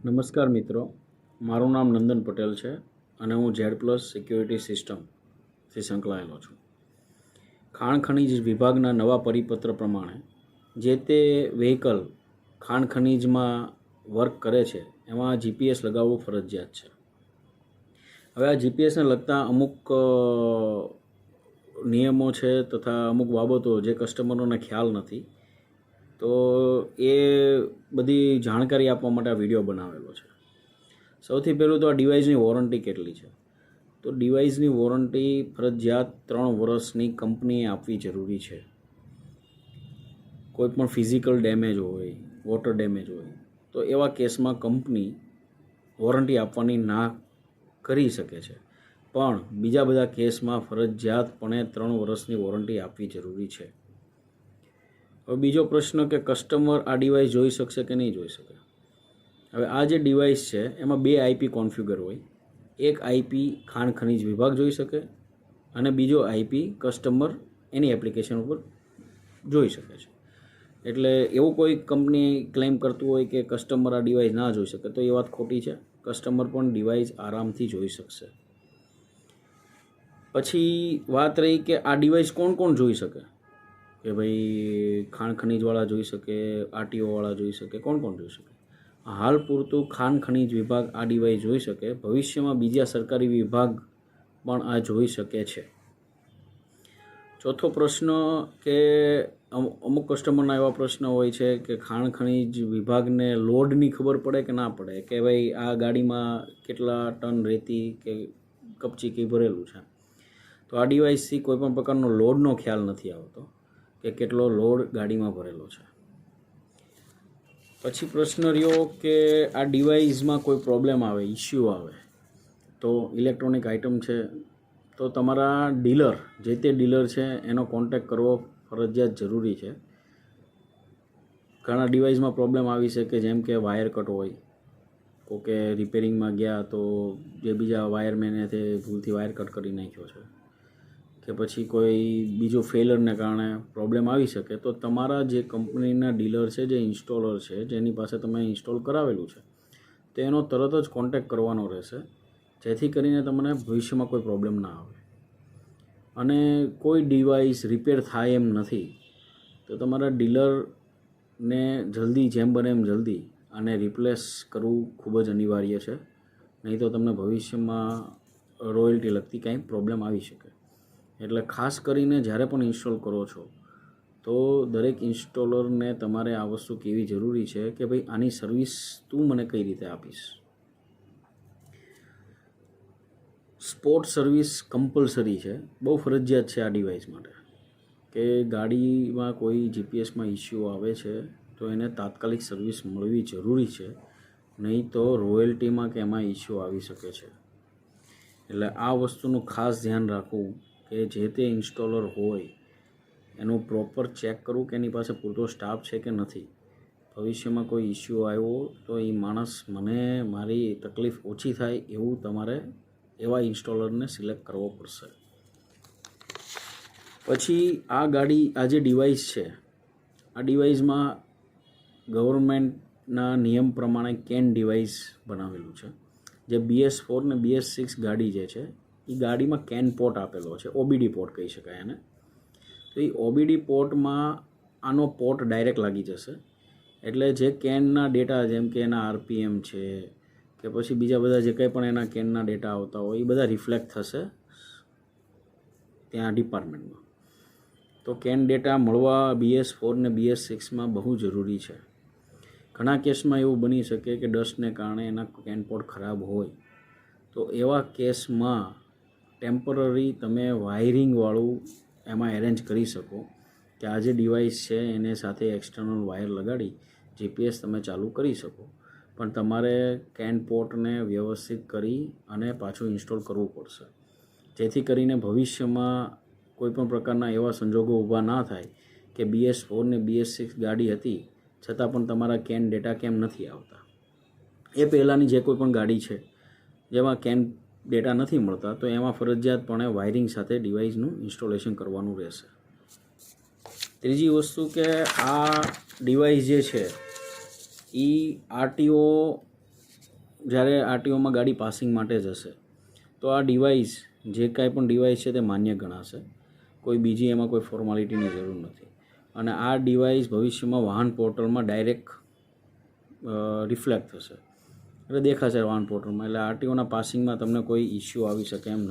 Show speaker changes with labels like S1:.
S1: નમસ્કાર મિત્રો, મારું નામ નંદન પટેલ છે અને હું ઝેડ પ્લસ સિક્યોરિટી સિસ્ટમથી સંકળાયેલો છું. ખાણ ખનીજ વિભાગના નવા પરિપત્ર પ્રમાણે જે તે વ્હીકલ ખાણ ખનીજમાં વર્ક કરે છે એમાં જીપીએસ લગાવવું ફરજિયાત છે. હવે આ જીપીએસને લગતા અમુક નિયમો છે તથા અમુક બાબતો જે કસ્ટમરોને ખ્યાલ નથી, તો એ બધી જાણકારી આપવા માટે આ વિડીયો બનાવેલો છે. સૌથી પહેલું તો આ ડિવાઇસની વોરંટી કેટલી છે. તો ડિવાઇસની વોરંટી ફરજિયાત 3 વર્ષની કંપનીએ આપવી જરૂરી છે. કોઈ પણ ફિઝિકલ ડેમેજ હોય, વોટર ડેમેજ હોય, તો એવા કેસમાં કંપની વોરંટી આપવાની ના કરી શકે છે, પણ બીજા બધા કેસમાં ફરજિયાતપણે 3 વર્ષની વોરંટી આપવી જરૂરી છે. હવે બીજો પ્રશ્ન કે કસ્ટમર આ ડિવાઇસ જોઈ શકશે કે નહીં જોઈ શકે. હવે આ જે ડિવાઇસ છે એમાં 2 આઈપી કોન્ફિગર હોય. એક આઈપી ખાણ ખનીજ વિભાગ જોઈ શકે અને બીજો આઈપી કસ્ટમર એની એપ્લિકેશન ઉપર જોઈ શકે છે. એટલે એવું કોઈ કંપની ક્લેમ કરતું હોય કે કસ્ટમર આ ડિવાઇસ ના જોઈ શકે, તો એ વાત ખોટી છે. કસ્ટમર પણ ડિવાઇસ આરામથી જોઈ શકશે. પછી વાત રહી કે આ ડિવાઇસ કોણ કોણ જોઈ શકે, કે ભાઈ ખાણ ખનીજવાળા જોઈ શકે, આરટીઓવાળા જોઈ શકે, કોણ કોણ જોઈ શકે. હાલ પૂરતું ખાણ ખનીજ વિભાગ આ ડિવાઇસ જોઈ શકે. ભવિષ્યમાં બીજા સરકારી વિભાગ પણ આ જોઈ શકે છે. ચોથો પ્રશ્ન કે અમુક કસ્ટમરના એવા પ્રશ્ન હોય છે કે ખાણ ખનીજ વિભાગને લોડની ખબર પડે કે ના પડે, કે ભાઈ આ ગાડીમાં કેટલા ટન રેતી કે કપચી કંઈ ભરેલું છે. તો આ ડિવાઇસથી કોઈપણ પ્રકારનો લોડનો ખ્યાલ નથી આવતો કે કેટલો લોડ ગાડીમાં ભરેલો છે. પછી પ્રશ્ન રહ્યો કે આ ડિવાઇસમાં કોઈ પ્રોબ્લેમ આવે, ઇસ્યુ આવે, તો ઇલેક્ટ્રોનિક આઇટમ છે તો તમારા ડીલર, જે તે ડીલર છે એનો કોન્ટેક્ટ કરવો ફરજિયાત જરૂરી છે. ઘણા ડિવાઇસમાં પ્રોબ્લેમ આવી શકે, જેમ કે વાયર કટ હોય, કોકે રિપેરિંગમાં ગયા તો જે બીજા વાયરમેને તે ભૂલથી વાયર કટ કરી નાખ્યો છે, કે પછી કોઈ બીજો ફેલરને કારણે પ્રોબ્લેમ આવી શકે. તો તમારા જે કંપનીના ડીલર છે, જે ઇન્સ્ટોલર છે, જેની પાસે તમે ઇન્સ્ટોલ કરાવેલું છે, તો એનો તરત જ કોન્ટેક્ટ કરવાનો રહેશે, જેથી કરીને તમને ભવિષ્યમાં કોઈ પ્રોબ્લેમ ના આવે. અને કોઈ ડિવાઇસ રિપેર થાય એમ નથી, તો તમારા ડીલરને જલ્દી, જેમ બને એમ જલ્દી આને રિપ્લેસ કરવું ખૂબ જ અનિવાર્ય છે. નહીં તો તમને ભવિષ્યમાં રોયલ્ટી લગતી કાંઈ પ્રોબ્લેમ આવી શકે. એટલે ખાસ કરીને જ્યારે પણ ઇન્સ્ટોલ કરો છો તો દરેક ઇન્સ્ટોલરને તમારે આ વસ્તુ કહેવી જરૂરી છે કે ભાઈ આની સર્વિસ તું મને કઈ રીતે આપીશ. સ્પોટ સર્વિસ કમ્પલસરી છે, બહુ ફરજિયાત છે આ ડિવાઇસ માટે, કે ગાડીમાં કોઈ જીપીએસમાં ઇસ્યુ આવે છે તો એને તાત્કાલિક સર્વિસ મળવી જરૂરી છે, નહીં તો રોયલ્ટીમાં કે એમાં ઇસ્યુ આવી શકે છે. એટલે આ વસ્તુનું ખાસ ધ્યાન રાખવું કે જે તે ઇન્સ્ટોલર હોય એનું પ્રોપર ચેક કરવું કે એની પાસે પૂરતો સ્ટાફ છે કે નથી. ભવિષ્યમાં કોઈ ઇસ્યુ આવ્યો તો એ માણસ મને મારી તકલીફ ઓછી થાય એવું તમારે એવા ઇન્સ્ટોલરને સિલેક્ટ કરવો પડશે. પછી આ જે ડિવાઇસ છે, આ ડિવાઇસમાં ગવર્મેન્ટના નિયમ પ્રમાણે કેન ડિવાઇસ બનાવેલું છે. જે BS4 ને BS6 ગાડી જે છે એ ગાડીમાં કેન પોર્ટ આપેલો છે, ઓબીડી પોર્ટ કહી શકાય એને. તો એ ઓબીડી પોર્ટમાં આનો પોર્ટ ડાયરેક્ટ લાગી જશે. એટલે જે કેનના ડેટા, જેમ કે એના આરપીએમ છે કે પછી બીજા બધા જે કંઈ પણ એના કેનના ડેટા આવતા હોય, એ બધા રિફ્લેક્ટ થશે ત્યાં ડિપાર્ટમેન્ટમાં. તો કેન ડેટા મળવા BS4 ને BS6માં બહુ જરૂરી છે. ઘણા કેસમાં એવું બની શકે કે ડસ્ટને કારણે એના કેન પોર્ટ ખરાબ હોય, તો એવા કેસમાં ટેમ્પરરી તમે વાયરિંગવાળું એમાં એરેન્જ કરી શકો કે આ જે ડિવાઇસ છે એને સાથે એક્સટર્નલ વાયર લગાડી જીપીએસ તમે ચાલુ કરી શકો. પણ તમારે કેન પોર્ટને વ્યવસ્થિત કરી અને પાછું ઇન્સ્ટોલ કરવું પડશે, જેથી કરીને ભવિષ્યમાં કોઈપણ પ્રકારના એવા સંજોગો ઊભા ના થાય કે BS4 ને BS6 ગાડી હતી છતાં પણ તમારા કેન ડેટા કેમ નથી આવતા. એ પહેલાંની જે કોઈ પણ ગાડી છે જેમાં કેન ડેટા નથી મળતા, તો એમાં ફરજિયાતપણે વાયરિંગ સાથે ડિવાઇસનું ઇન્સ્ટોલેશન કરવાનું રહેશે. ત્રીજી વસ્તુ કે આ ડિવાઇસ જે છે એ આરટીઓ જ્યારે આરટીઓમાં ગાડી પાસિંગ માટે જ હશે તો આ ડિવાઇસ જે કાંઈ પણ ડિવાઇસ છે તે માન્ય ગણાશે. કોઈ બીજી એમાં કોઈ ફોર્માલિટીની જરૂર નથી. અને આ ડિવાઇસ ભવિષ્યમાં વાહન પોર્ટલમાં ડાયરેક્ટ રિફ્લેક્ટ થશે, એટલે દેખાશે વાહન પોર્ટલમાં. એટલે આરટીઓના પાસિંગમાં તમને કોઈ ઇસ્યુ આવી શકે એમ